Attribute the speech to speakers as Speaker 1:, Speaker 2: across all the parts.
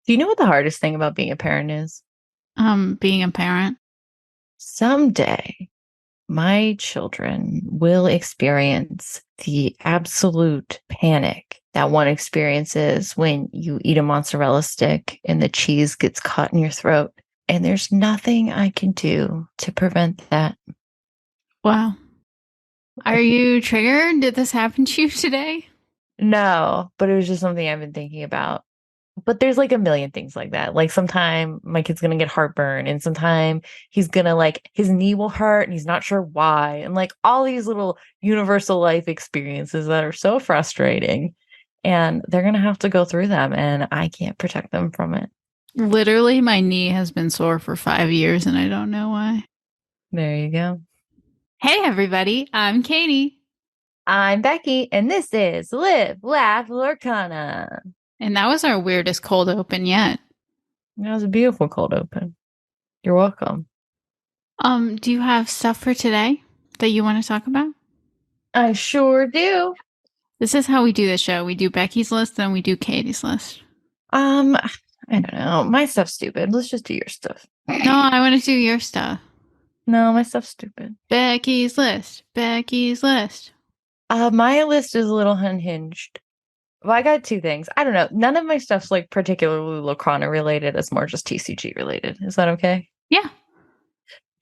Speaker 1: Do you know what the hardest thing about being a parent is?
Speaker 2: Being a parent.
Speaker 1: Someday, my children will experience the absolute panic that one experiences when you eat a mozzarella stick and the cheese gets caught in your throat. And there's nothing I can do to prevent that.
Speaker 2: Wow. Are you triggered? Did this happen to you today?
Speaker 1: No, but it was just something I've been thinking about. But there's like a million things like that. Like sometime my kid's gonna get heartburn, and sometime he's gonna like his knee will hurt and he's not sure why. And like all these little universal life experiences that are so frustrating. And they're gonna have to go through them, and I can't protect them from it.
Speaker 2: Literally, my knee has been sore for 5 years and I don't know why.
Speaker 1: There you go.
Speaker 2: Hey, everybody. I'm Katie.
Speaker 1: I'm Becky, and this is Live, Laugh, Lorcana.
Speaker 2: And that was our weirdest cold open yet.
Speaker 1: That was a beautiful cold open. You're welcome.
Speaker 2: Do you have stuff for today that you want to talk about?
Speaker 1: I sure do.
Speaker 2: This is how we do the show. We do Becky's list, then we do Katie's list.
Speaker 1: I don't know. My stuff's stupid. Let's just do your stuff.
Speaker 2: No, I want to do your stuff.
Speaker 1: No, my stuff's stupid.
Speaker 2: Becky's list. Becky's list.
Speaker 1: My list is a little unhinged. Well, I got two things. I don't know. None of my stuff's like particularly Lorcana related. It's more just TCG related. Is that okay?
Speaker 2: Yeah.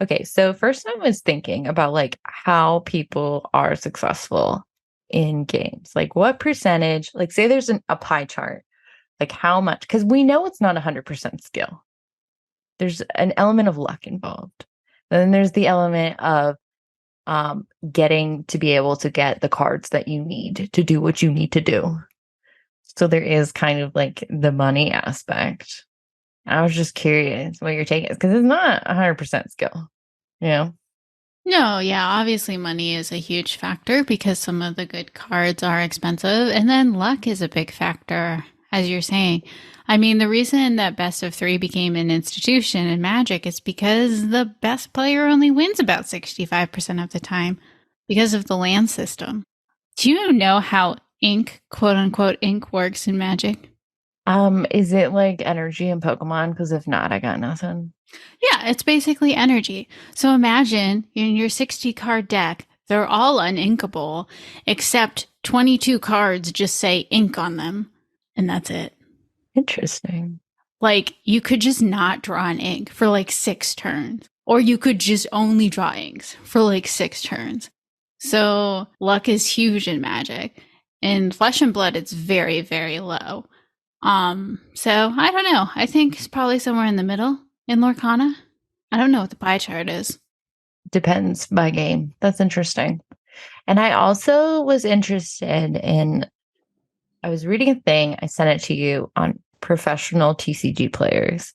Speaker 1: Okay, so first I was thinking about like how people are successful in games. Like what percentage, like say there's a pie chart, like how much, because we know it's not 100% skill. There's an element of luck involved. Then there's the element of getting to be able to get the cards that you need to do what you need to do. So there is kind of like the money aspect. I was just curious what your take is because it's not 100% skill, you know?
Speaker 2: No, yeah, obviously money is a huge factor because some of the good cards are expensive. And then luck is a big factor, as you're saying. I mean, the reason that best of three became an institution in Magic is because the best player only wins about 65% of the time because of the land system. Do you know how ink, quote unquote, ink works in Magic?
Speaker 1: Is it like energy in Pokemon? Because if not, I got nothing.
Speaker 2: Yeah, it's basically energy. So imagine in your 60 card deck, they're all uninkable, except 22 cards just say ink on them, and that's it.
Speaker 1: Interesting.
Speaker 2: Like, you could just not draw an ink for like 6 turns, or you could just only draw inks for like 6 turns. So, luck is huge in Magic. In Flesh and Blood, it's very, very low. So I don't know. I think it's probably somewhere in the middle in Lorcana. I don't know what the pie chart is.
Speaker 1: Depends by game. That's interesting. And I also was interested in, I was reading a thing, I sent it to you on professional TCG players.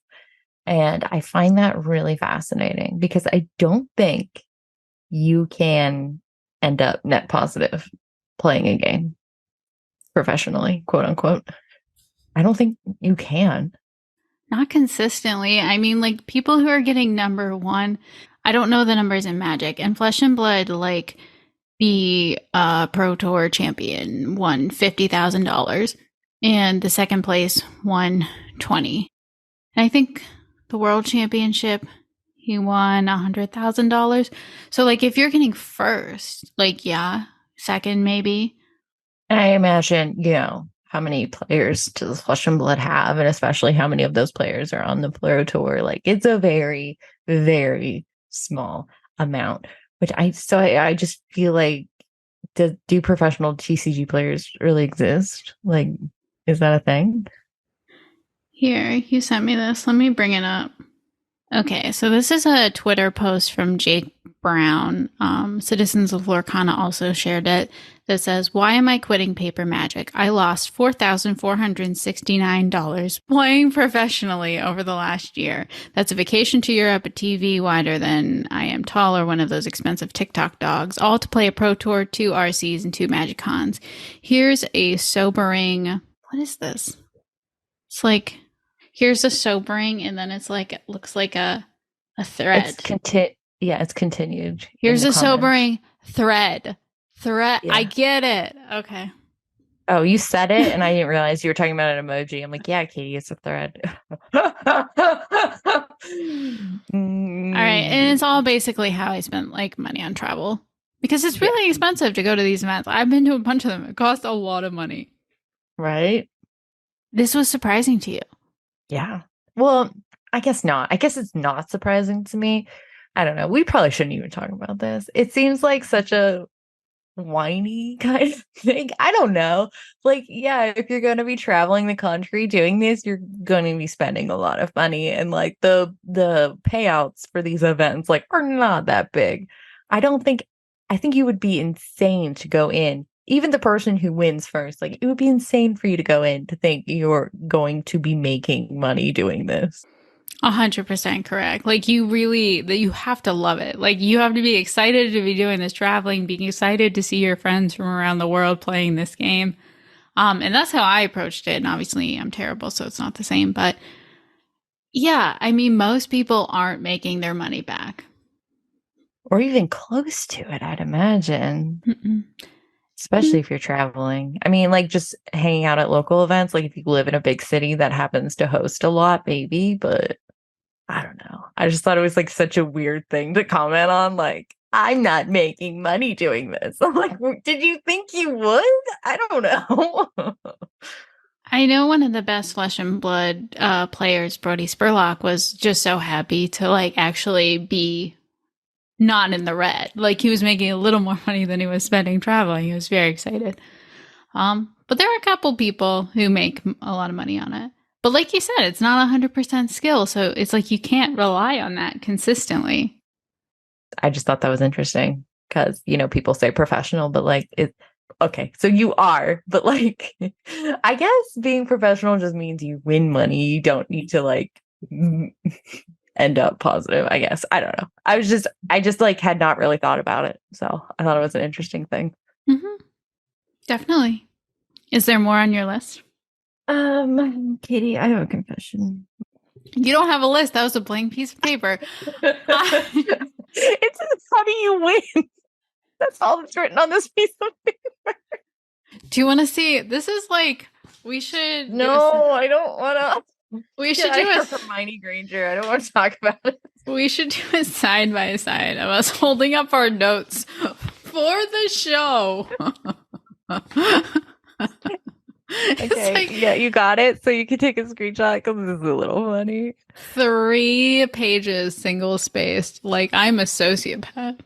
Speaker 1: And I find that really fascinating because I don't think you can end up net positive playing a game professionally, quote unquote. I don't think you can.
Speaker 2: Not consistently. I mean, like people who are getting number one, I don't know the numbers in Magic. And Flesh and Blood, like the Pro Tour champion won $50,000, and the second place won 20. And I think the World Championship, he won $100,000. So, like, if you're getting first, like, yeah, second maybe.
Speaker 1: And I imagine, how many players does Flesh and Blood have, and especially how many of those players are on the Pro Tour. Like it's a very, very small amount. I just feel like do professional TCG players really exist? Like, is that a thing?
Speaker 2: Here, you sent me this. Let me bring it up. Okay, so this is a Twitter post from Jake Brown. Citizens of Lorcana also shared it that says, "Why am I quitting paper magic? I lost $4,469 playing professionally over the last year. That's a vacation to Europe, a TV wider than I am tall, or one of those expensive TikTok dogs, all to play a pro tour, 2 RCs, and 2 Magic Cons. Here's a sobering, what is this? It's like, here's a sobering, and then it's like, it looks like a thread.
Speaker 1: It's continued.
Speaker 2: Here's a sobering thread.
Speaker 1: Yeah.
Speaker 2: I get it. Okay.
Speaker 1: Oh, you said it, and I didn't realize you were talking about an emoji. I'm like, yeah, Katie, it's a thread.
Speaker 2: All right, and it's all
Speaker 1: Mm,
Speaker 2: basically how I spent like money on travel because it's
Speaker 1: yeah,
Speaker 2: really expensive to go to these events. I've been to a bunch of them. It costs a lot of money.
Speaker 1: right.
Speaker 2: This was surprising to you.
Speaker 1: Yeah. Well, I guess not. I guess it's not surprising to me. I don't know. We probably shouldn't even talk about this. It seems like such a whiny kind of thing. I don't know. Like, yeah, if you're going to be traveling the country doing this, you're going to be spending a lot of money, and like the payouts for these events like are not that big. I don't think I think you would be insane to go in. Even the person who wins first, like it would be insane for you to go in to think you're going to be making money doing this.
Speaker 2: 100% correct. Like you really that you have to love it. Like you have to be excited to be doing this traveling, being excited to see your friends from around the world playing this game. And that's how I approached it. And obviously I'm terrible, so it's not the same. But yeah, I mean most people aren't making their money back.
Speaker 1: Or even close to it, I'd imagine.
Speaker 2: Mm-mm.
Speaker 1: Especially if you're traveling. I mean, like just hanging out at local events, like if you live in a big city that happens to host a lot, maybe, but I don't know. I just thought it was like such a weird thing to comment on. Like, I'm not making money doing this. I'm like, did you think you would? I don't know.
Speaker 2: I know one of the best Flesh and Blood players, Brody Spurlock, was just so happy to like actually be not in the red. Like he was making a little more money than he was spending traveling. He was very excited. But there are a couple people who make a lot of money on it. But like you said, it's not 100% skill, so it's like you can't rely on that consistently.
Speaker 1: I just thought that was interesting because, people say professional, but like okay, so you are, but like, I guess being professional just means you win money. You don't need to like end up positive, I guess. I don't know. I just like had not really thought about it. So I thought it was an interesting thing.
Speaker 2: Mm-hmm. Definitely. Is there more on your list?
Speaker 1: Katie, I have a confession.
Speaker 2: You don't have a list. That was a blank piece of paper.
Speaker 1: It's how do you win? That's all that's written on this piece of paper.
Speaker 2: Do you want to see? This is like we should.
Speaker 1: No, I don't want to.
Speaker 2: We should do
Speaker 1: a Hermione Granger. I don't want to talk about it.
Speaker 2: We should do a side by side of us holding up our notes for the show.
Speaker 1: Okay, like, yeah, you got it. So you can take a screenshot because this is a little funny.
Speaker 2: 3 pages, single spaced. Like I'm a sociopath.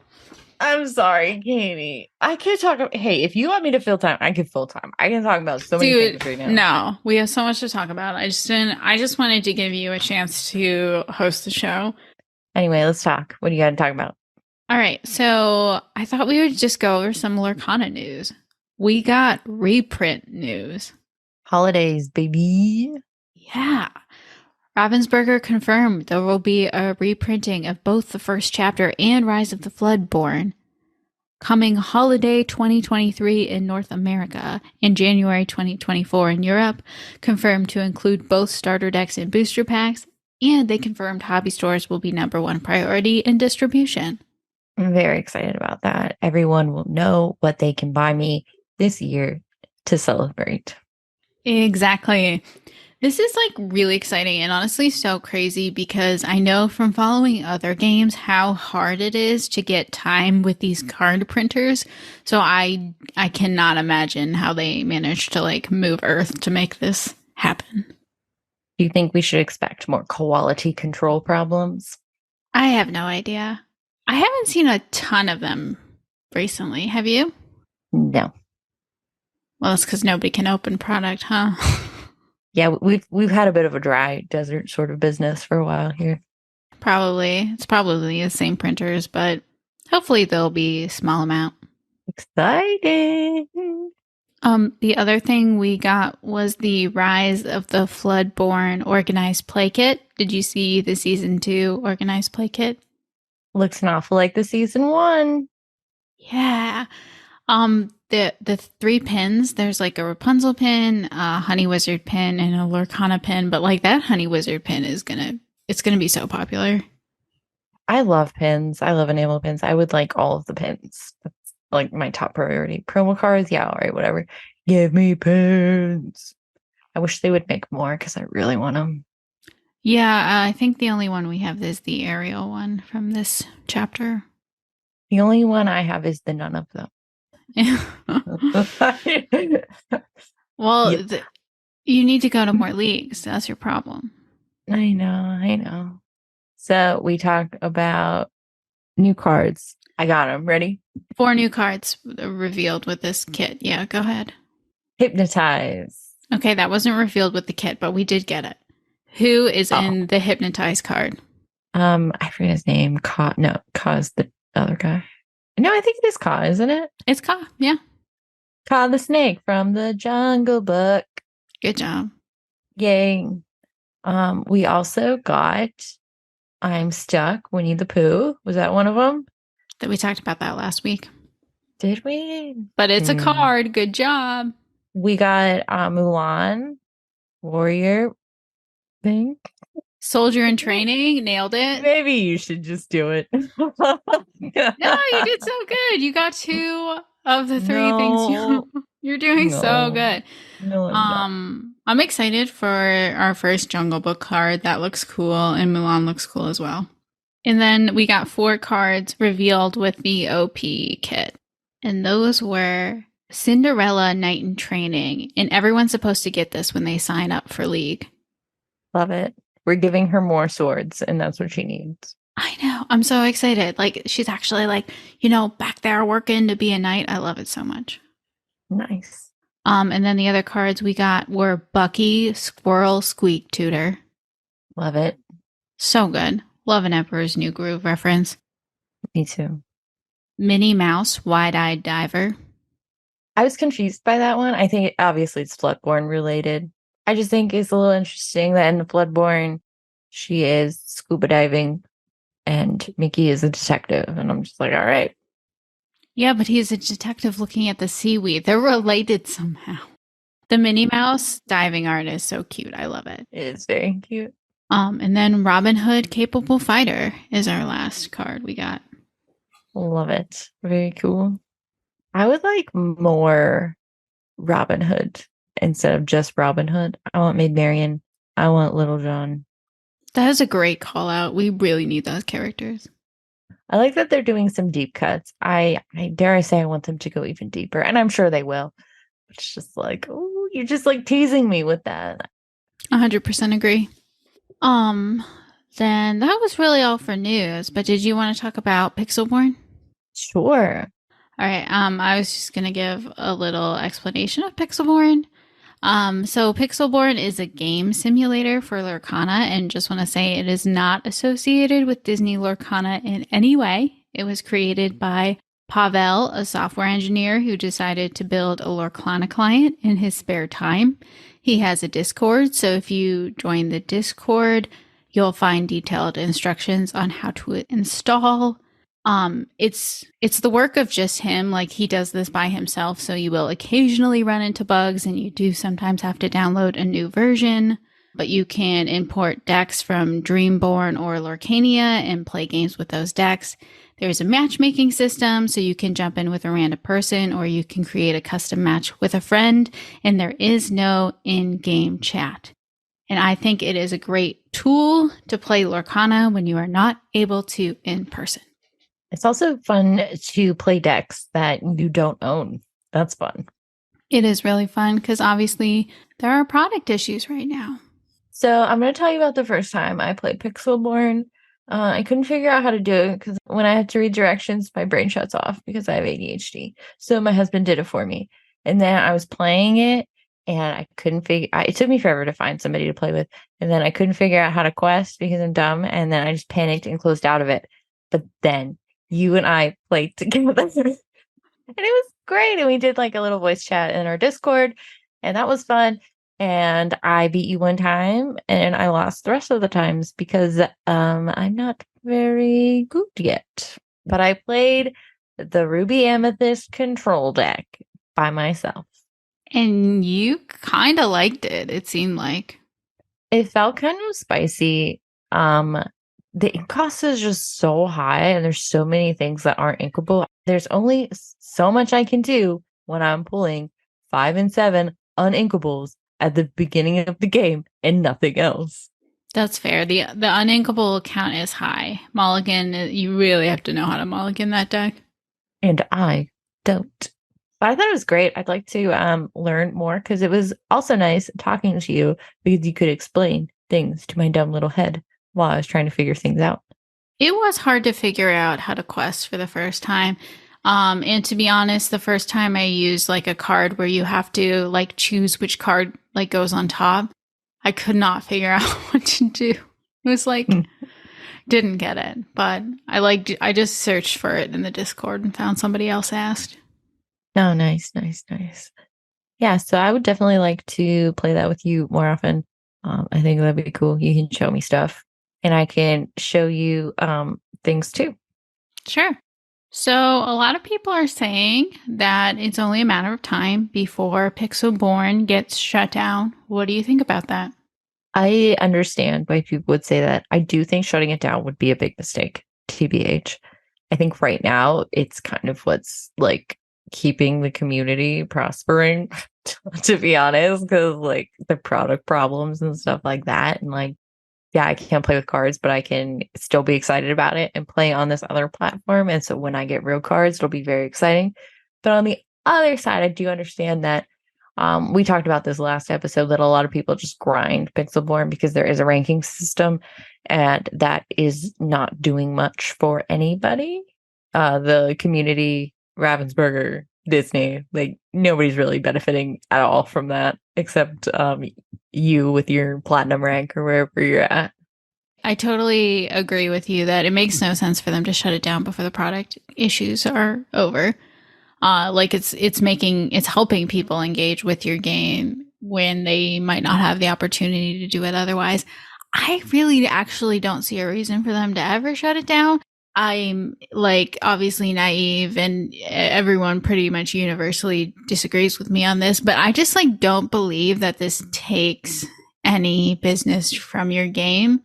Speaker 1: I'm sorry, Katie. I can't talk about. Hey, if you want me to fill time, I can fill time. I can talk about so many things right now.
Speaker 2: No, we have so much to talk about. I just wanted to give you a chance to host the show.
Speaker 1: Anyway, let's talk. What do you got to talk about?
Speaker 2: All right, so I thought we would just go over some Lorcana news. We got reprint news.
Speaker 1: Holidays, baby.
Speaker 2: Yeah. Ravensburger confirmed there will be a reprinting of both the first chapter and Rise of the Floodborn coming holiday 2023 in North America and January 2024 in Europe, confirmed to include both starter decks and booster packs, and they confirmed hobby stores will be #1 priority in distribution.
Speaker 1: I'm very excited about that. Everyone will know what they can buy me this year to celebrate.
Speaker 2: Exactly. This is like really exciting and honestly so crazy because I know from following other games how hard it is to get time with these card printers. So I cannot imagine how they managed to like move Earth to make this happen.
Speaker 1: Do you think we should expect more quality control problems?
Speaker 2: I have no idea. I haven't seen a ton of them recently. Have you?
Speaker 1: No.
Speaker 2: Well, that's because nobody can open product, huh?
Speaker 1: Yeah, we've had a bit of a dry desert sort of business for a while here.
Speaker 2: Probably. It's probably the same printers, but hopefully there'll be a small amount.
Speaker 1: Exciting.
Speaker 2: The other thing we got was the Rise of the Floodborn organized play kit. Did you see the season 2 organized play kit?
Speaker 1: Looks an awful like the season 1.
Speaker 2: Yeah. The 3 pins, there's like a Rapunzel pin, a Honey Wizard pin, and a Lorcana pin, but like that Honey Wizard pin is it's gonna be so popular.
Speaker 1: I love pins. I love enamel pins. I would like all of the pins. That's like my top priority. Promo cards, yeah, all right, whatever. Give me pins. I wish they would make more because I really want them.
Speaker 2: Yeah, I think the only one we have is the Ariel one from this chapter.
Speaker 1: The only one I have is the none of them.
Speaker 2: Well,
Speaker 1: Yep.
Speaker 2: you need to go to more leagues. That's your problem.
Speaker 1: I know. So we talk about new cards. I got them. Ready?
Speaker 2: 4 new cards revealed with this kit. Yeah, go ahead.
Speaker 1: Hypnotize.
Speaker 2: Okay, that wasn't revealed with the kit, but we did get it. Who is
Speaker 1: Oh.
Speaker 2: in the Hypnotize card?
Speaker 1: I forget his name. Ka is the other guy. No, I think it is Ka, isn't it?
Speaker 2: It's Ka, yeah.
Speaker 1: Ka the snake from the Jungle Book.
Speaker 2: Good job.
Speaker 1: Yay. We also got I'm Stuck, Winnie the Pooh. Was that one of them?
Speaker 2: That we talked about that last week.
Speaker 1: Did we?
Speaker 2: But it's a card. Good job.
Speaker 1: We got Mulan, Warrior thing.
Speaker 2: Soldier in Training. Nailed it.
Speaker 1: Maybe you should just do it.
Speaker 2: No, you did so good. You got 2 of the 3 things. You're doing so good.
Speaker 1: No,
Speaker 2: I'm excited for our first Jungle Book card. That looks cool, and Mulan looks cool as well. And then we got 4 cards revealed with the OP kit. And those were Cinderella, Knight in Training. And everyone's supposed to get this when they sign up for League.
Speaker 1: Love it. We're giving her more swords, and that's what she needs.
Speaker 2: I know. I'm so excited. Like, she's actually like, back there working to be a knight. I love it so much.
Speaker 1: Nice.
Speaker 2: And then the other cards we got were Bucky, Squirrel, Squeak, Tutor.
Speaker 1: Love it.
Speaker 2: So good. Love an Emperor's New Groove reference.
Speaker 1: Me too.
Speaker 2: Minnie Mouse, Wide-Eyed Diver.
Speaker 1: I was confused by that one. I think obviously it's Bloodborne related. I just think it's a little interesting that in the Bloodborne, she is scuba diving and Mickey is a detective. And I'm just like, all right.
Speaker 2: Yeah, but he's a detective looking at the seaweed. They're related somehow. The Minnie Mouse diving art is so cute. I love it.
Speaker 1: It is very cute.
Speaker 2: And then Robin Hood, Capable Fighter is our last card we got.
Speaker 1: Love it. Very cool. I would like more Robin Hood instead of just Robin Hood. I want Maid Marian. I want Little John.
Speaker 2: That is a great call out. We really need those characters.
Speaker 1: I like that they're doing some deep cuts. I dare I say I want them to go even deeper, and I'm sure they will. It's just like, oh, you're just like teasing me with that.
Speaker 2: 100% agree. Then that was really all for news. But did you want to talk about Pixelborn?
Speaker 1: Sure.
Speaker 2: All right. I was just gonna give a little explanation of Pixelborn. So Pixelborn is a game simulator for Lorcana, and just want to say it is not associated with Disney Lorcana in any way. It was created by Pavel, a software engineer who decided to build a Lorcana client in his spare time. He has a Discord, so if you join the Discord, you'll find detailed instructions on how to install. It's the work of just him. Like, he does this by himself, so you will occasionally run into bugs, and you do sometimes have to download a new version. But you can import decks from Dreamborn or Lorcania and play games with those decks. There's a matchmaking system, so you can jump in with a random person, or you can create a custom match with a friend, and there is no in-game chat. And I think it is a great tool to play Lorcana when you are not able to in person.
Speaker 1: It's also fun to play decks that you don't own. That's fun.
Speaker 2: It is really fun because obviously there are product issues right now.
Speaker 1: So I'm going to tell you about the first time I played Pixelborn. I couldn't figure out how to do it because when I had to read directions, my brain shuts off because I have ADHD. So my husband did it for me. And then I was playing it and I couldn't it took me forever to find somebody to play with. And then I couldn't figure out how to quest because I'm dumb. And then I just panicked and closed out of it. But then you and I played together and it was great. And we did like a little voice chat in our Discord and that was fun. And I beat you one time and I lost the rest of the times because I'm not very good yet. But I played the Ruby Amethyst control deck by myself.
Speaker 2: And you kind of liked it, it seemed like.
Speaker 1: It felt kind of spicy. The ink cost is just so high and there's so many things that aren't inkable. There's only so much I can do when I'm pulling 5 and 7 uninkables at the beginning of the game and nothing else.
Speaker 2: That's fair. The uninkable count is high. Mulligan, you really have to know how to mulligan that deck.
Speaker 1: And I don't. But I thought it was great. I'd like to learn more because it was also nice talking to you because you could explain things to my dumb little head while I was trying to figure things out.
Speaker 2: It was hard to figure out how to quest for the first time. And to be honest, the first time I used like a card where you have to like choose which card like goes on top, I could not figure out what to do. It was like didn't get it, but I just searched for it in the Discord and found somebody else asked.
Speaker 1: Oh, nice. Yeah, so I would definitely like to play that with you more often. I think that'd be cool. You can show me stuff and I can show you things too.
Speaker 2: Sure. So a lot of people are saying that it's only a matter of time before pixelborn gets shut down. What do you think about that?
Speaker 1: I understand why people would say that. I do think shutting it down would be a big mistake, TBH. I think right now it's kind of what's like keeping the community prospering, to be honest, because like the product problems and stuff like that. And like, yeah, I can't play with cards, but I can still be excited about it and play on this other platform. And so when I get real cards, it'll be very exciting. But on the other side, I do understand that we talked about this last episode that a lot of people just grind Pixelborn because there is a ranking system and that is not doing much for anybody. The community, Ravensburger, Disney, like nobody's really benefiting at all from that except you with your platinum rank or wherever you're at.
Speaker 2: I totally agree with you that it makes no sense for them to shut it down before the product issues are over. Like it's helping people engage with your game when they might not have the opportunity to do it otherwise. I really actually don't see a reason for them to ever shut it down. I'm like obviously naive and everyone pretty much universally disagrees with me on this, but I just like don't believe that this takes any business from your game.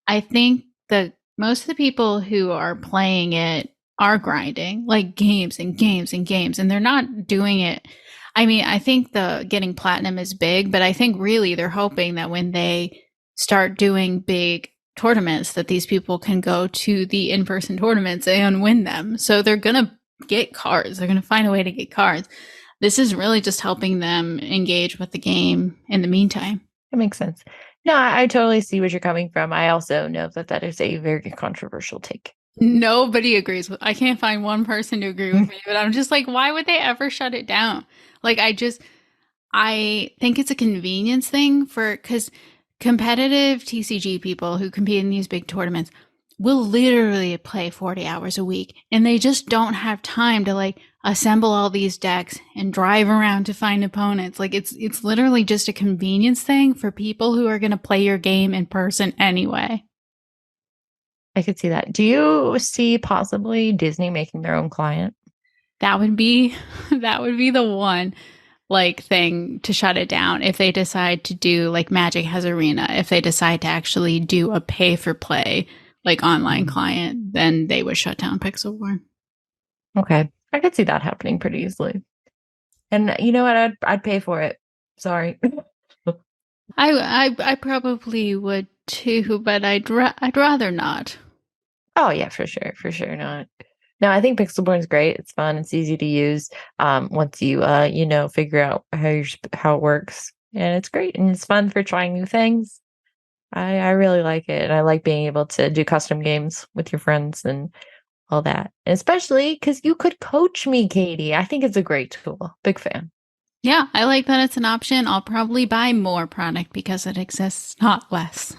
Speaker 2: I think that most of the people who are playing it are grinding like games and games and games, and they're not doing it. I mean, I think the getting platinum is big, but I think really they're hoping that when they start doing big tournaments that these people can go to the in-person tournaments and win them. So they're going to get cards. They're going to find a way to get cards. This is really just helping them engage with the game in the meantime.
Speaker 1: That makes sense. No, I totally see where you're coming from. I also know that that is a very controversial take.
Speaker 2: Nobody agrees with. I can't find one person to agree with me, but I'm just like, why would they ever shut it down? Like, I think it's a convenience thing because competitive TCG people who compete in these big tournaments will literally play 40 hours a week, and they just don't have time to like assemble all these decks and drive around to find opponents. Like, it's literally just a convenience thing for people who are going to play your game in person anyway.
Speaker 1: I could see that. Do you see possibly Disney making their own client?
Speaker 2: That would be the one like thing to shut it down if they decide to do like Magic has Arena. If they decide to actually do a pay for play like online client, then they would shut down Pixelborn.
Speaker 1: Okay, I could see that happening pretty easily. And you know what? I'd pay for it. Sorry.
Speaker 2: I probably would too, but I'd rather not.
Speaker 1: Oh yeah, for sure not. No, I think Pixelborn's great. It's fun. It's easy to use. Once you figure out how it works, and it's great and it's fun for trying new things. I really like it, and I like being able to do custom games with your friends and all that, and especially because you could coach me, Katie. I think it's a great tool. Big fan.
Speaker 2: Yeah, I like that it's an option. I'll probably buy more product because it exists, not less.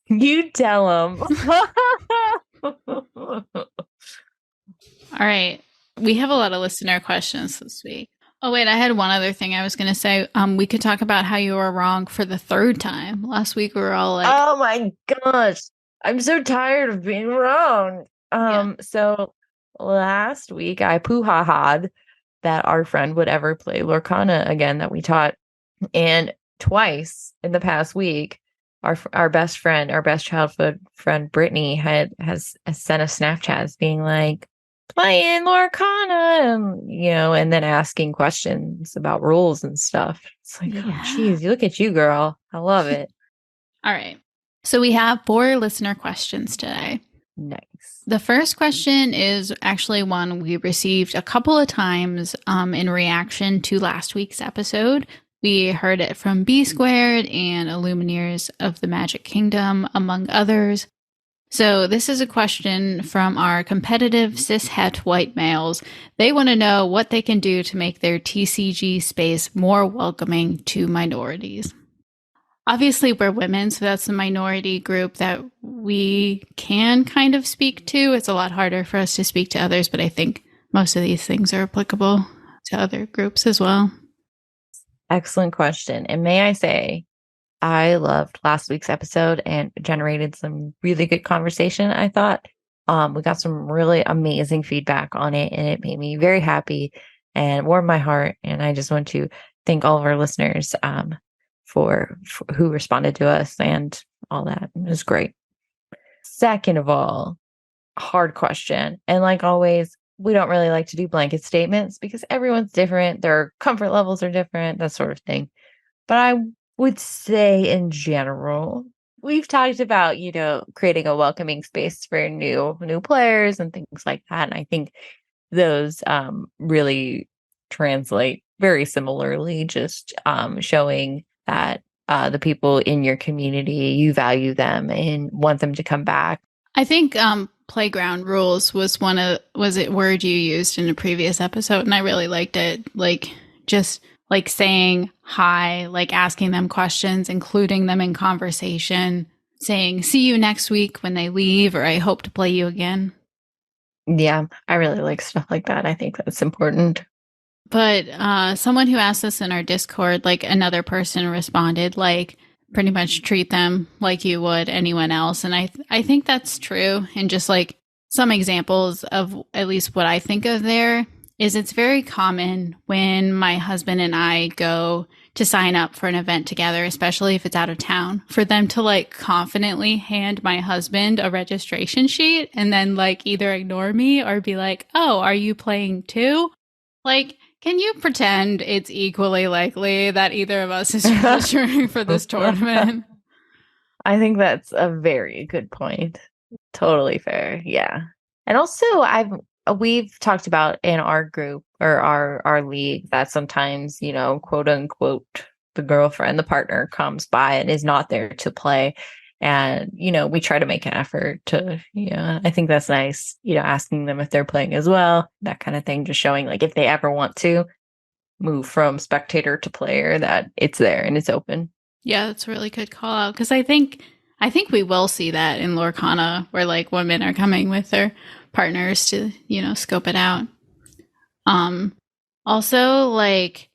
Speaker 1: You tell them.
Speaker 2: All right. We have a lot of listener questions this week. Oh, wait, I had one other thing I was going to say. We could talk about how you were wrong for the third time. Last week, we were all like,
Speaker 1: oh my gosh, I'm so tired of being wrong. So last week, I poo-ha-ha'd that our friend would ever play Lorcana again that we taught. And twice in the past week, our best friend, our best childhood friend, Brittany, has sent us Snapchats being like, playing Lorcana, and then asking questions about rules and stuff. It's like, oh, geez, look at you, girl. I love it.
Speaker 2: All right. So we have 4 listener questions today.
Speaker 1: Nice.
Speaker 2: The first question is actually one we received a couple of times in reaction to last week's episode. We heard it from B Squared and Illuminaries of the Magic Kingdom, among others. So this is a question from our competitive cishet white males. They want to know what they can do to make their TCG space more welcoming to minorities. Obviously, we're women, so that's the minority group that we can kind of speak to. It's a lot harder for us to speak to others, but I think most of these things are applicable to other groups as well.
Speaker 1: Excellent question. And may I say, I loved last week's episode and generated some really good conversation, I thought. We got some really amazing feedback on it, and it made me very happy and warmed my heart. And I just want to thank all of our listeners for who responded to us and all that. It was great. Second of all, hard question. And like always, we don't really like to do blanket statements because everyone's different. Their comfort levels are different, that sort of thing. But I would say in general, we've talked about, creating a welcoming space for new players and things like that. And I think those really translate very similarly, just showing that the people in your community, you value them and want them to come back.
Speaker 2: I think playground rules was it word you used in a previous episode, and I really liked it. Like, just like saying hi, like asking them questions, including them in conversation, saying, see you next week when they leave, or I hope to play you again.
Speaker 1: Yeah, I really like stuff like that. I think that's important.
Speaker 2: But someone who asked us in our Discord, like another person responded, like pretty much treat them like you would anyone else. And I think that's true. And just like some examples of at least what I think of there is it's very common when my husband and I go to sign up for an event together, especially if it's out of town, for them to like confidently hand my husband a registration sheet and then like either ignore me or be like, oh, are you playing too? Like, can you pretend it's equally likely that either of us is registering for this tournament?
Speaker 1: I think that's a very good point. Totally fair. Yeah. And also we've talked about in our group or our league that sometimes, quote unquote, the girlfriend, the partner comes by and is not there to play. And, we try to make an effort to, I think that's nice, asking them if they're playing as well, that kind of thing, just showing like if they ever want to move from spectator to player, that it's there and it's open.
Speaker 2: Yeah, that's a really good call out. Because I think we will see that in Lorcana where like women are coming with their partners to, scope it out. Also, like,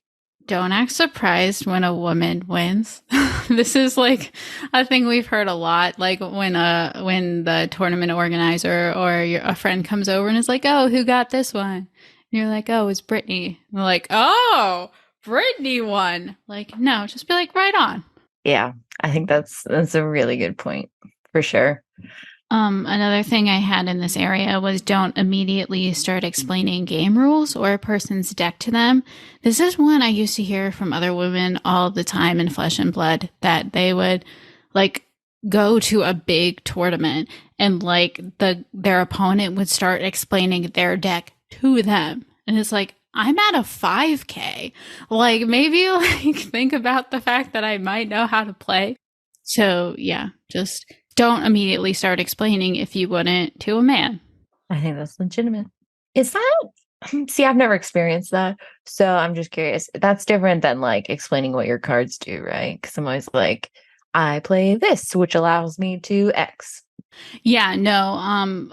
Speaker 2: don't act surprised when a woman wins. This is like a thing we've heard a lot. Like when the tournament organizer or a friend comes over and is like, "Oh, who got this one?" And you're like, "Oh, it's Brittany." And they're like, "Oh, Brittany won." Like, no, just be like, right on.
Speaker 1: Yeah, I think that's a really good point for sure.
Speaker 2: Another thing I had in this area was don't immediately start explaining game rules or a person's deck to them. This is one I used to hear from other women all the time in Flesh and Blood, that they would like go to a big tournament and like their opponent would start explaining their deck to them. And it's like, I'm at a 5K. Like, maybe like think about the fact that I might know how to play. So yeah, just don't immediately start explaining if you wouldn't to a man.
Speaker 1: I think that's legitimate. Is that, see, I've never experienced that. So I'm just curious. That's different than like explaining what your cards do, right? Because I'm always like, I play this, which allows me to X.
Speaker 2: Yeah, no.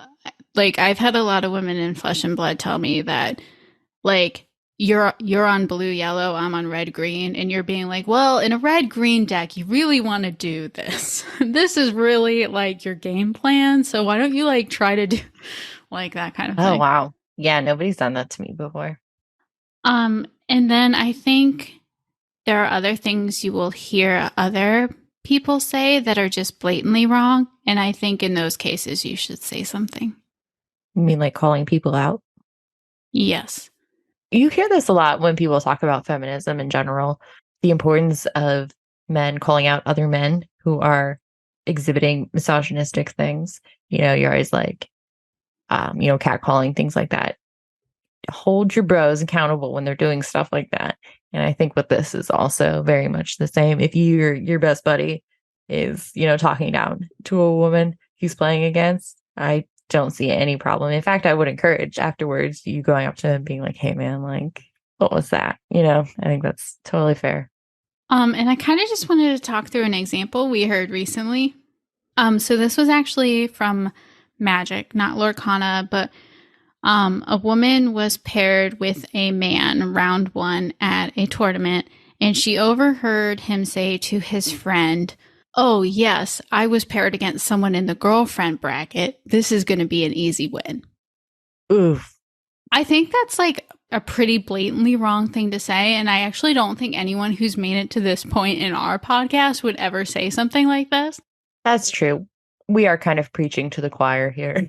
Speaker 2: Like I've had a lot of women in Flesh and Blood tell me that like you're on blue yellow, I'm on red green, and you're being like, well, in a red green deck you really want to do this. This is really like your game plan, so why don't you like try to do like that kind of thing.
Speaker 1: Oh wow. Yeah, nobody's done that to me before.
Speaker 2: And then I think there are other things you will hear other people say that are just blatantly wrong, and I think in those cases you should say something.
Speaker 1: You mean like calling people out?
Speaker 2: Yes.
Speaker 1: You hear this a lot when people talk about feminism in general, the importance of men calling out other men who are exhibiting misogynistic things. You're always like, catcalling, things like that. Hold your bros accountable when they're doing stuff like that. And I think with this is also very much the same. If your best buddy is, talking down to a woman he's playing against, I don't see any problem. In fact, I would encourage afterwards you going up to him being like, hey man, like, what was that? I think that's totally fair.
Speaker 2: And I kind of just wanted to talk through an example we heard recently. So this was actually from Magic, not Lorcana, but a woman was paired with a man round one at a tournament, and she overheard him say to his friend, "Oh, yes, I was paired against someone in the girlfriend bracket. This is going to be an easy win."
Speaker 1: Oof.
Speaker 2: I think that's like a pretty blatantly wrong thing to say. And I actually don't think anyone who's made it to this point in our podcast would ever say something like this.
Speaker 1: That's true. We are kind of preaching to the choir here.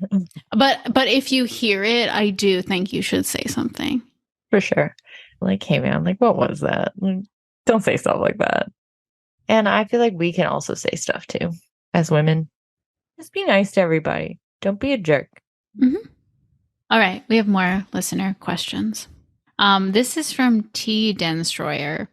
Speaker 2: But if you hear it, I do think you should say something.
Speaker 1: For sure. Like, hey man, like, what was that? Like, don't say stuff like that. And I feel like we can also say stuff too as women. Just be nice to everybody. Don't be a jerk.
Speaker 2: Mm-hmm. All right, we have more listener questions. This is from T. Denstroyer.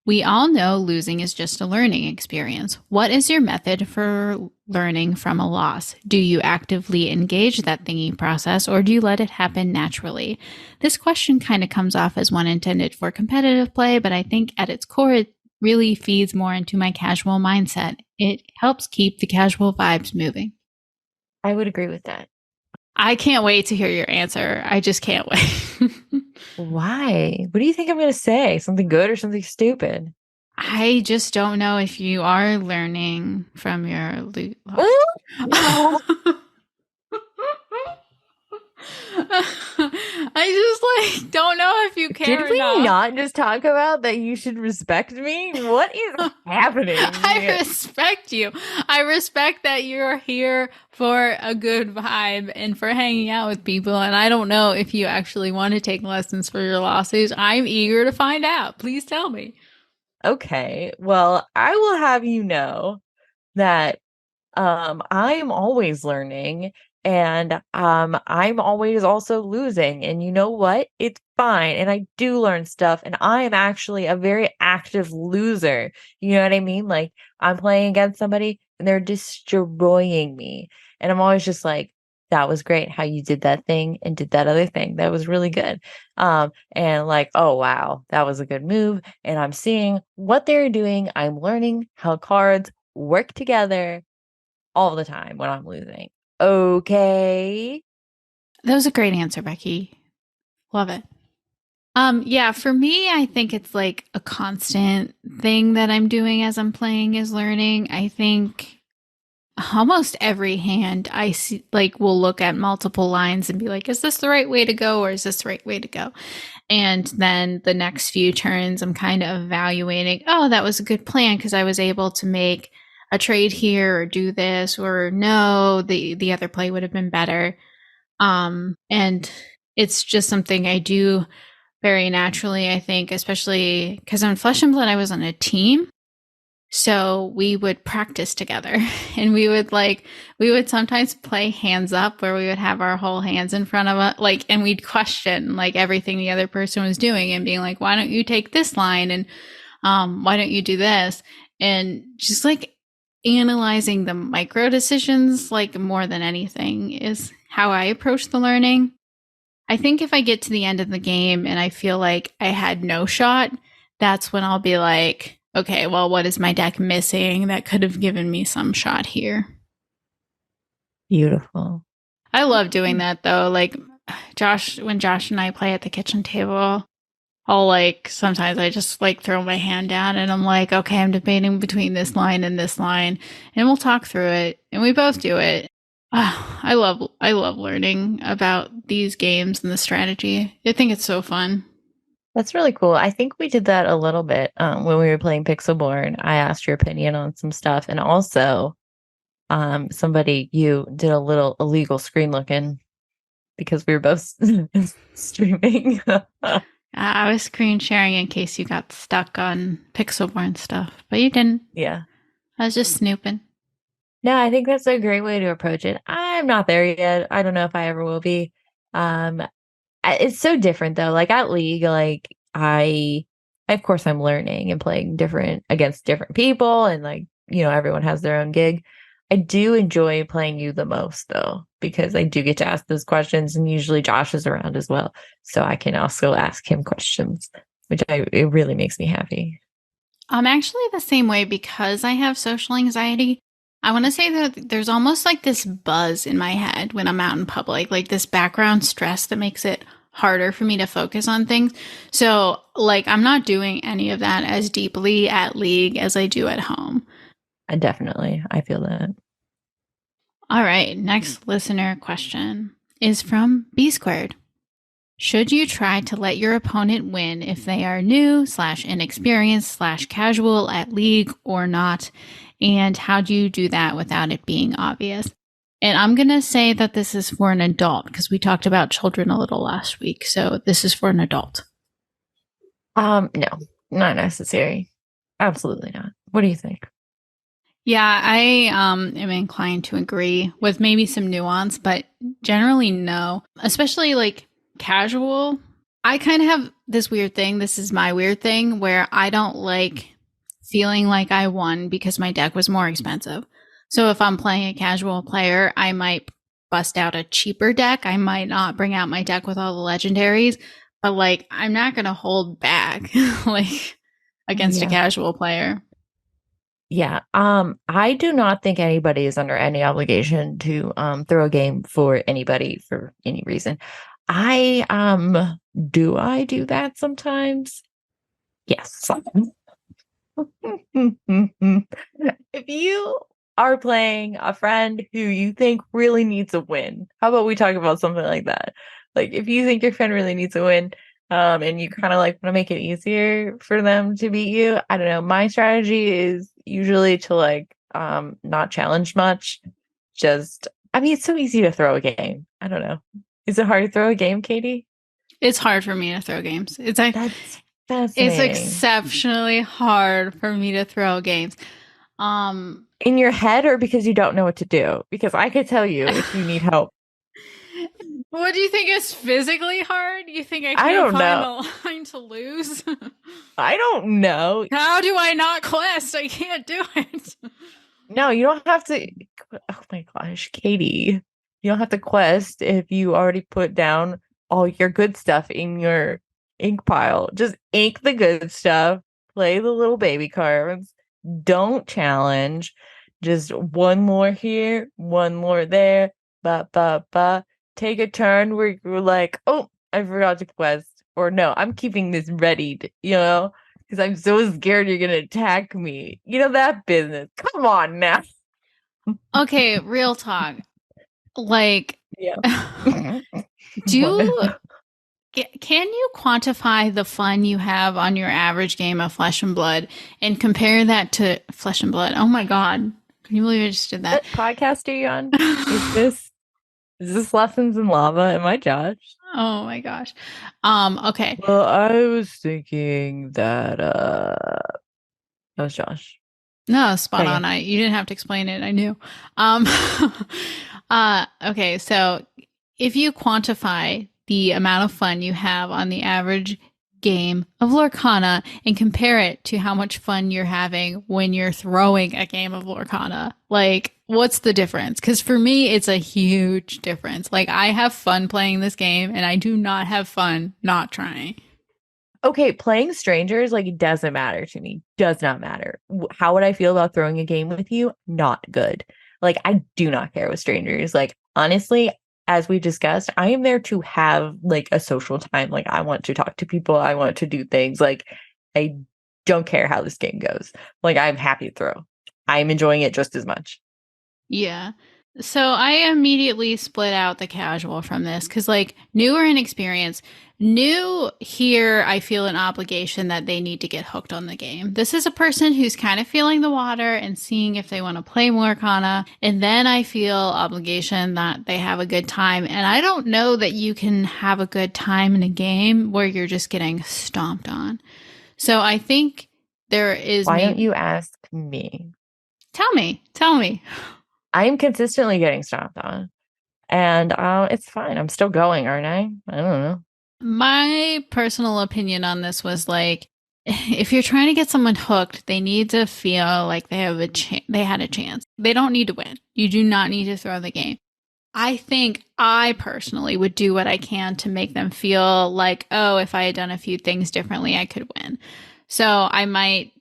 Speaker 2: We all know losing is just a learning experience. What is your method for learning from a loss? Do you actively engage that thinking process, or do you let it happen naturally? This question kind of comes off as one intended for competitive play, but I think at its core, it really feeds more into my casual mindset. It helps keep the casual vibes moving.
Speaker 1: I would agree with that.
Speaker 2: I can't wait to hear your answer. I just can't wait.
Speaker 1: Why? What do you think I'm going to say? Something good or something stupid?
Speaker 2: I just don't know if you are learning from your I just like don't know if you care.
Speaker 1: Did we
Speaker 2: enough.
Speaker 1: not just talk about that you should respect me? What is happening?
Speaker 2: I respect you. I respect that you're here for a good vibe and for hanging out with people. And I don't know if you actually want to take lessons for your lawsuits. I'm eager to find out. Please tell me.
Speaker 1: Okay. Well, I will have you know that I'm always learning, and I'm always also losing. And you know what? It's fine. And I do learn stuff, and I am actually a very active loser. You know what I mean? Like, I'm playing against somebody and they're destroying me. And I'm always just like, that was great how you did that thing and did that other thing. That was really good. And like, oh wow, that was a good move. And I'm seeing what they're doing. I'm learning how cards work together all the time when I'm losing. Okay.
Speaker 2: That was a great answer, Becky. Love it. Yeah, for me, I think it's like a constant thing that I'm doing as I'm playing is learning. I think almost every hand I see, like, will look at multiple lines and be like, is this the right way to go, or is this the right way to go? And then the next few turns, I'm kind of evaluating, oh, that was a good plan because I was able to make a trade here or do this, or no, the other play would have been better. And it's just something I do very naturally, I think, especially because on Flesh and Blood, I was on a team. So we would practice together and we would sometimes play hands up where we would have our whole hands in front of us, like, and we'd question like everything the other person was doing and being like, why don't you take this line? And, why don't you do this? And just like analyzing the micro decisions, like more than anything, is how I approach the learning. I think if I get to the end of the game and I feel like I had no shot, that's when I'll be like, okay, well, what is my deck missing that could have given me some shot here?
Speaker 1: Beautiful.
Speaker 2: I love doing that though. Like when Josh and I play at the kitchen table, I'll like, sometimes I just like throw my hand down and I'm like, okay, I'm debating between this line and this line, and we'll talk through it and we both do it. I love learning about these games and the strategy. I think it's so fun.
Speaker 1: That's really cool. I think we did that a little bit when we were playing Pixelborn. I asked your opinion on some stuff, and also you did a little illegal screen looking because we were both streaming.
Speaker 2: I was screen sharing in case you got stuck on pixelborn stuff, but you didn't.
Speaker 1: Yeah.
Speaker 2: I was just snooping.
Speaker 1: No, I think that's a great way to approach it. I'm not there yet. I don't know if I ever will be. Um, it's so different though. Like at League, like of course I'm learning and playing different against different people and like, everyone has their own gig. I do enjoy playing you the most though, because I do get to ask those questions and usually Josh is around as well. So I can also ask him questions, it really makes me happy.
Speaker 2: I'm actually the same way because I have social anxiety. I want to say that there's almost like this buzz in my head when I'm out in public, like this background stress that makes it harder for me to focus on things. So, like, I'm not doing any of that as deeply at League as I do at home.
Speaker 1: I feel that.
Speaker 2: All right, next listener question is from B Squared. Should you try to let your opponent win if they are new / inexperienced / casual at League or not? And how do you do that without it being obvious? And I'm going to say that this is for an adult because we talked about children a little last week. So this is for an adult.
Speaker 1: No, not necessary. Absolutely not. What do you think?
Speaker 2: Yeah, I am inclined to agree with maybe some nuance, but generally no, especially like casual. I kind of have this weird thing. This is my weird thing where I don't like feeling like I won because my deck was more expensive. So if I'm playing a casual player, I might bust out a cheaper deck. I might not bring out my deck with all the legendaries, but like I'm not going to hold back like against a casual player.
Speaker 1: Yeah. I do not think anybody is under any obligation to throw a game for anybody for any reason. Do I do that sometimes? Yes. If you are playing a friend who you think really needs a win, how about we talk about something like that? Like if you think your friend really needs a win, and you kind of like want to make it easier for them to beat you, I don't know. My strategy is usually to like not challenge much. It's so easy to throw a game. I don't know. Is it hard to throw a game, Katie?
Speaker 2: It's hard for me to throw games. It's like
Speaker 1: That's
Speaker 2: it's
Speaker 1: fascinating.
Speaker 2: exceptionally hard for me to throw games.
Speaker 1: In your head or because you don't know what to do? Because I could tell you if you need help.
Speaker 2: What do you think is physically hard? You think I
Speaker 1: I
Speaker 2: can't
Speaker 1: don't
Speaker 2: find
Speaker 1: know.
Speaker 2: the line to lose?
Speaker 1: I don't know.
Speaker 2: How do I not quest? I can't do it.
Speaker 1: No, you don't have to. Oh my gosh, Katie. You don't have to quest if you already put down all your good stuff in your ink pile. Just ink the good stuff, play the little baby cards, don't challenge. Just one more here, one more there, ba. Take a turn where you're like, oh, I forgot to quest. Or no, I'm keeping this readied, because I'm so scared you're going to attack me. That business. Come on now.
Speaker 2: Okay, real talk. Like,
Speaker 1: Yeah.
Speaker 2: can you quantify the fun you have on your average game of Flesh and Blood and compare that to Flesh and Blood? Oh my God. Can you believe I just did that?
Speaker 1: What podcast are you on? Is this Lessons in Lava? Am I Josh?
Speaker 2: Oh my gosh. Okay.
Speaker 1: Well, I was thinking that was Josh.
Speaker 2: No, spot
Speaker 1: Okay.
Speaker 2: on. You didn't have to explain it. I knew. Okay, so if you quantify the amount of fun you have on the average game of Lorcana and compare it to how much fun you're having when you're throwing a game of Lorcana, like what's the difference? Because for me, it's a huge difference. Like I have fun playing this game and I do not have fun not trying.
Speaker 1: Okay, playing strangers, like, it doesn't matter to me. Does not matter. How would I feel about throwing a game with you? Not good. Like, I do not care with strangers. Like, honestly, as we discussed, I am there to have, like, a social time. Like, I want to talk to people. I want to do things. Like, I don't care how this game goes. Like, I'm happy to throw. I'm enjoying it just as much.
Speaker 2: Yeah. So I immediately split out the casual from this because, like, new or inexperienced, new here, I feel an obligation that they need to get hooked on the game. This is a person who's kind of feeling the water and seeing if they want to play Lorcana. And then I feel obligation that they have a good time. And I don't know that you can have a good time in a game where you're just getting stomped on. So I think there is
Speaker 1: Why don't
Speaker 2: maybe.
Speaker 1: you ask me?
Speaker 2: Tell me.
Speaker 1: I am consistently getting stomped on, and it's fine. I'm still going, aren't I? I don't know.
Speaker 2: My personal opinion on this was like, if you're trying to get someone hooked, they need to feel like they have they had a chance. They don't need to win. You do not need to throw the game. I think I personally would do what I can to make them feel like, oh, if I had done a few things differently, I could win. So I might,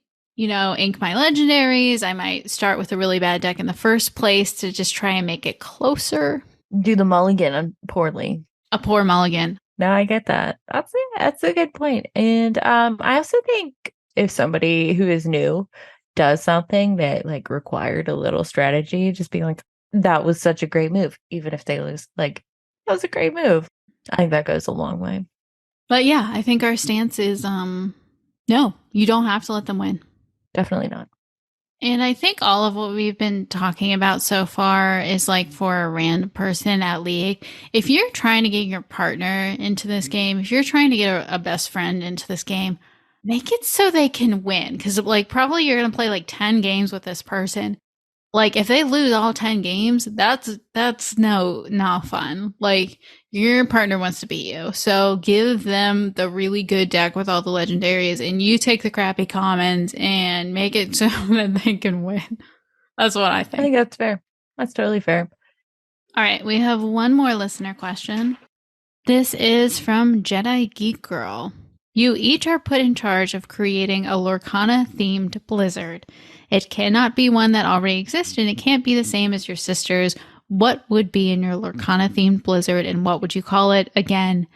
Speaker 2: ink my legendaries. I might start with a really bad deck in the first place to just try and make it closer.
Speaker 1: Do the mulligan poorly.
Speaker 2: A poor mulligan.
Speaker 1: No, I get that. That's a good point. And I also think if somebody who is new does something that like required a little strategy, just being like, that was such a great move, even if they lose, like that was a great move. I think that goes a long way.
Speaker 2: But yeah, I think our stance is no, you don't have to let them win.
Speaker 1: Definitely not.
Speaker 2: And I think all of what we've been talking about so far is like for a random person at League. If you're trying to get your partner into this game, if you're trying to get a best friend into this game, make it so they can win. Because like probably you're gonna play like 10 games with this person. Like if they lose all 10 games, that's not fun. Like your partner wants to beat you. So give them the really good deck with all the legendaries and you take the crappy commons and make it so that they can win. That's what I
Speaker 1: I
Speaker 2: think.
Speaker 1: think that's fair. That's totally fair.
Speaker 2: All right, we have one more listener question. This is from Jedi Geek Girl. You each are put in charge of creating a Lorcana themed blizzard. It cannot be one that already exists and it can't be the same as your sister's. What would be in your Lorcana themed blizzard and what would you call it? Again,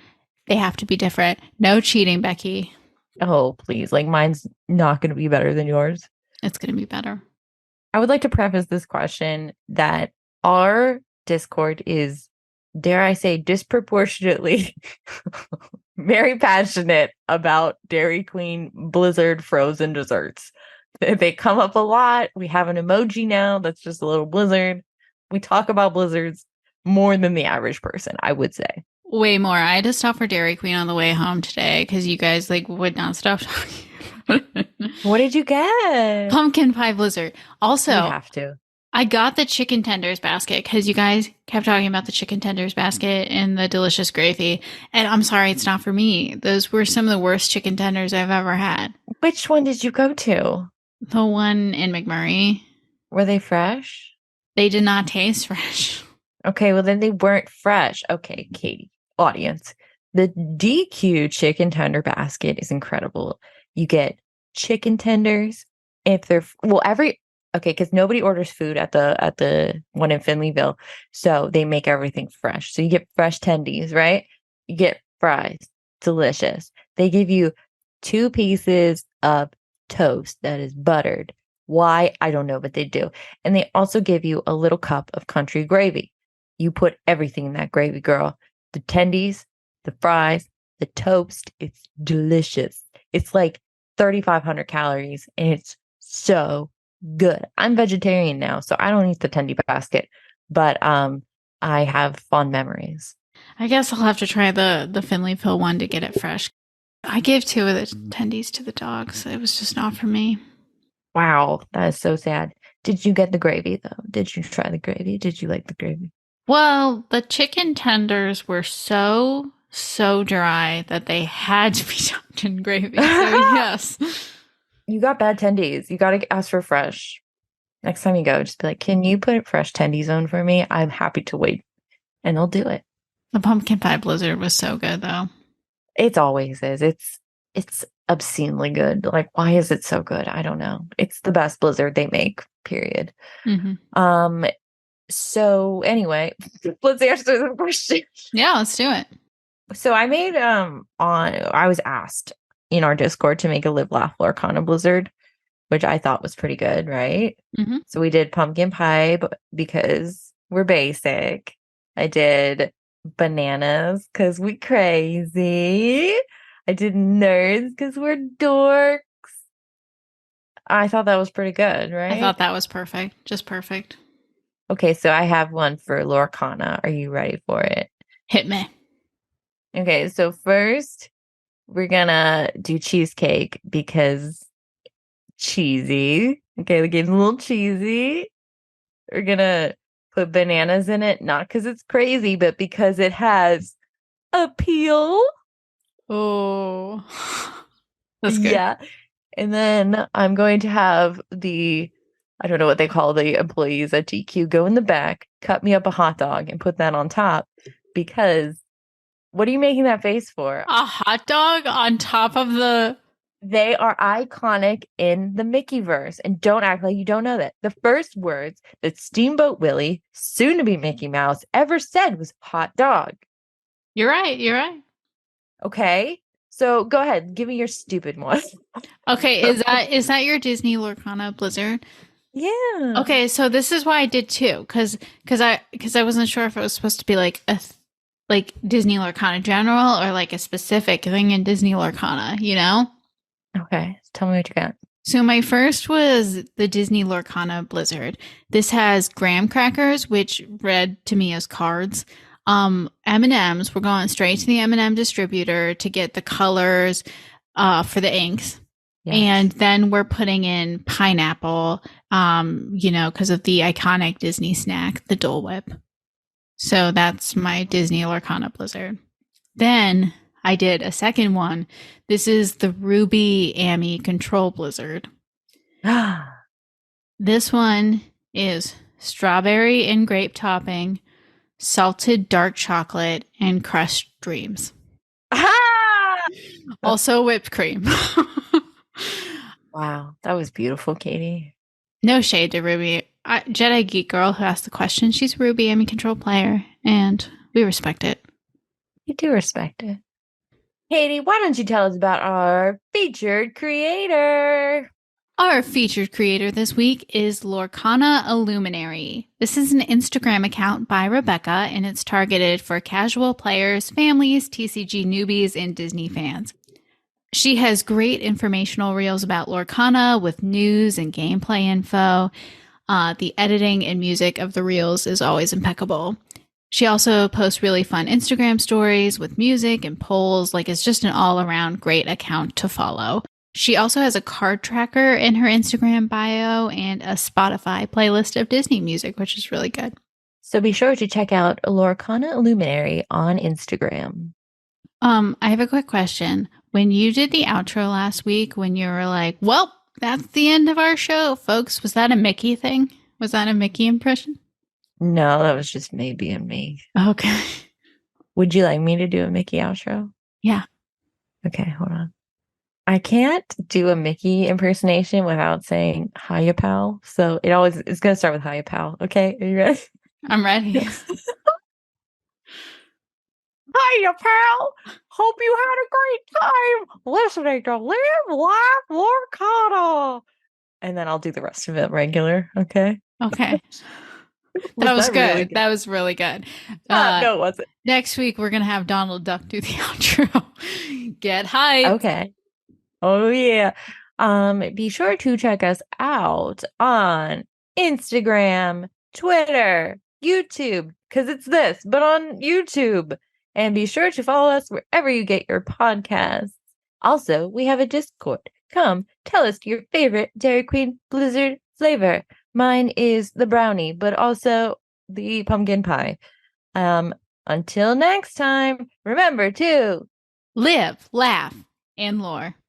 Speaker 2: they have to be different. No cheating, Becky.
Speaker 1: Oh, please. Like mine's not going to be better than yours.
Speaker 2: It's going to be better.
Speaker 1: I would like to preface this question that our Discord is, dare I say, disproportionately very passionate about Dairy Queen Blizzard frozen desserts. They come up a lot. We have an emoji now that's just a little blizzard. We talk about blizzards more than the average person, I would say.
Speaker 2: Way more. I had to stop for Dairy Queen on the way home today because you guys like would not stop talking.
Speaker 1: What did you get?
Speaker 2: Pumpkin pie blizzard. Also,
Speaker 1: You have to.
Speaker 2: I got the chicken tenders basket because you guys kept talking about the chicken tenders basket and the delicious gravy. And I'm sorry, it's not for me. Those were some of the worst chicken tenders I've ever had.
Speaker 1: Which one did you go to?
Speaker 2: The one in McMurray,
Speaker 1: Were they fresh?
Speaker 2: they did not taste fresh.
Speaker 1: Okay, well then they weren't fresh. Okay, Katie, audience. The DQ chicken tender basket is incredible. You get chicken tenders if they're okay, because nobody orders food at the one in Finleyville, so they make everything fresh. So you get fresh tendies, right? You get fries, delicious. They give you 2 pieces of toast that is buttered. Why? I don't know, but they do. And they also give you a little cup of country gravy. You put everything in that gravy, girl. The tendies, the fries, the toast. It's delicious. It's like 3,500 calories and it's so good. I'm vegetarian now, so I don't eat the tendy basket, but I have fond memories.
Speaker 2: I guess I'll have to try the Finleyville one to get it fresh. I gave 2 of the tendies to the dogs. It was just not for me.
Speaker 1: Wow, that is so sad. Did you get the gravy though? Did you try the gravy? Did you like the gravy?
Speaker 2: Well, the chicken tenders were so dry that they had to be dunked in gravy. So yes.
Speaker 1: You got bad tendies. You got to ask for fresh. Next time you go, just be like, can you put fresh tendies on for me? I'm happy to wait. And they'll do it.
Speaker 2: The pumpkin pie blizzard was so good though.
Speaker 1: It always is. It's obscenely good. Like, why is it so good? I don't know. It's the best blizzard they make, period.
Speaker 2: Mm-hmm.
Speaker 1: So anyway, let's answer the question.
Speaker 2: Yeah, let's do it.
Speaker 1: So I made I was asked in our Discord to make a Live Laugh Lorcana Blizzard, which I thought was pretty good, right?
Speaker 2: Mm-hmm.
Speaker 1: So we did pumpkin pie because we're basic. I did bananas because we crazy. I did nerds because we're dorks. I thought that was pretty good,
Speaker 2: I
Speaker 1: right?
Speaker 2: thought that was perfect. Just perfect.
Speaker 1: Okay, so I have one for Lorcana. Are you ready for it?
Speaker 2: Hit me.
Speaker 1: Okay, so first we're gonna do cheesecake because cheesy. Okay, the game's a little cheesy. We're gonna put bananas in it, not because it's crazy, but because it has appeal.
Speaker 2: Oh, that's good.
Speaker 1: Yeah. And then I'm going to have I don't know what they call the employees at GQ, go in the back, cut me up a hot dog and put that on top because what are you making that face for?
Speaker 2: A hot dog on top of the.
Speaker 1: They are iconic in the Mickeyverse, and don't act like you don't know that. The first words that Steamboat Willie, soon to be Mickey Mouse, ever said was hot dog.
Speaker 2: You're right. You're right.
Speaker 1: Okay? So go ahead, give me your stupid one.
Speaker 2: Okay, is that your Disney Lorcana Blizzard?
Speaker 1: Yeah.
Speaker 2: Okay, so this is why I did too, because I wasn't sure if it was supposed to be like like Disney Lorcana general or like a specific thing in Disney Lorcana, you know?
Speaker 1: Okay. Tell me what you got.
Speaker 2: So my first was the Disney Lorcana Blizzard. This has graham crackers, which read to me as cards. M&Ms. We're going straight to the M&M distributor to get the colors for the inks.
Speaker 1: Yes.
Speaker 2: And then we're putting in pineapple, because of the iconic Disney snack, the Dole Whip. So that's my Disney Lorcana Blizzard. Then I did a second one. This is the Ruby Amy Control Blizzard. This one is strawberry and grape topping, salted dark chocolate, and crushed dreams. Also whipped cream.
Speaker 1: Wow, that was beautiful, Katie.
Speaker 2: No shade to Ruby. Jedi Geek Girl who asked the question, she's a Ruby Amy Control player, and we respect it.
Speaker 1: You do respect it. Katie, why don't you tell us about our featured creator?
Speaker 2: Our featured creator this week is Lorcana Illuminary. This is an Instagram account by Rebecca, and it's targeted for casual players, families, TCG newbies, and Disney fans. She has great informational reels about Lorcana with news and gameplay info. The editing and music of the reels is always impeccable. She also posts really fun Instagram stories with music and polls. Like, it's just an all-around great account to follow. She also has a card tracker in her Instagram bio and a Spotify playlist of Disney music, which is really good.
Speaker 1: So be sure to check out Lorcana Illuminary on Instagram.
Speaker 2: I have a quick question. When you did the outro last week, when you were like, well, that's the end of our show, folks, was that a Mickey thing? Was that a Mickey impression?
Speaker 1: No, that was just me being me.
Speaker 2: Okay.
Speaker 1: Would you like me to do a Mickey outro?
Speaker 2: Yeah.
Speaker 1: Okay, hold on. I can't do a Mickey impersonation without saying hiya pal. So it's gonna start with hiya pal. Okay, are you ready?
Speaker 2: I'm ready.
Speaker 1: Hiya pal. Hope you had a great time listening to Live Laugh Lorcana. And then I'll do the rest of it regular. Okay.
Speaker 2: Okay. That was good.
Speaker 1: Really
Speaker 2: that was really good.
Speaker 1: No, it wasn't.
Speaker 2: Next week, we're going to have Donald Duck do the outro. Get hyped.
Speaker 1: Okay. Oh, yeah. Be sure to check us out on Instagram, Twitter, YouTube, because it's this, but on YouTube. And be sure to follow us wherever you get your podcasts. Also, we have a Discord. Come, tell us your favorite Dairy Queen Blizzard flavor. Mine is the brownie, but also the pumpkin pie. Until next time, remember to
Speaker 2: live, laugh, and lore.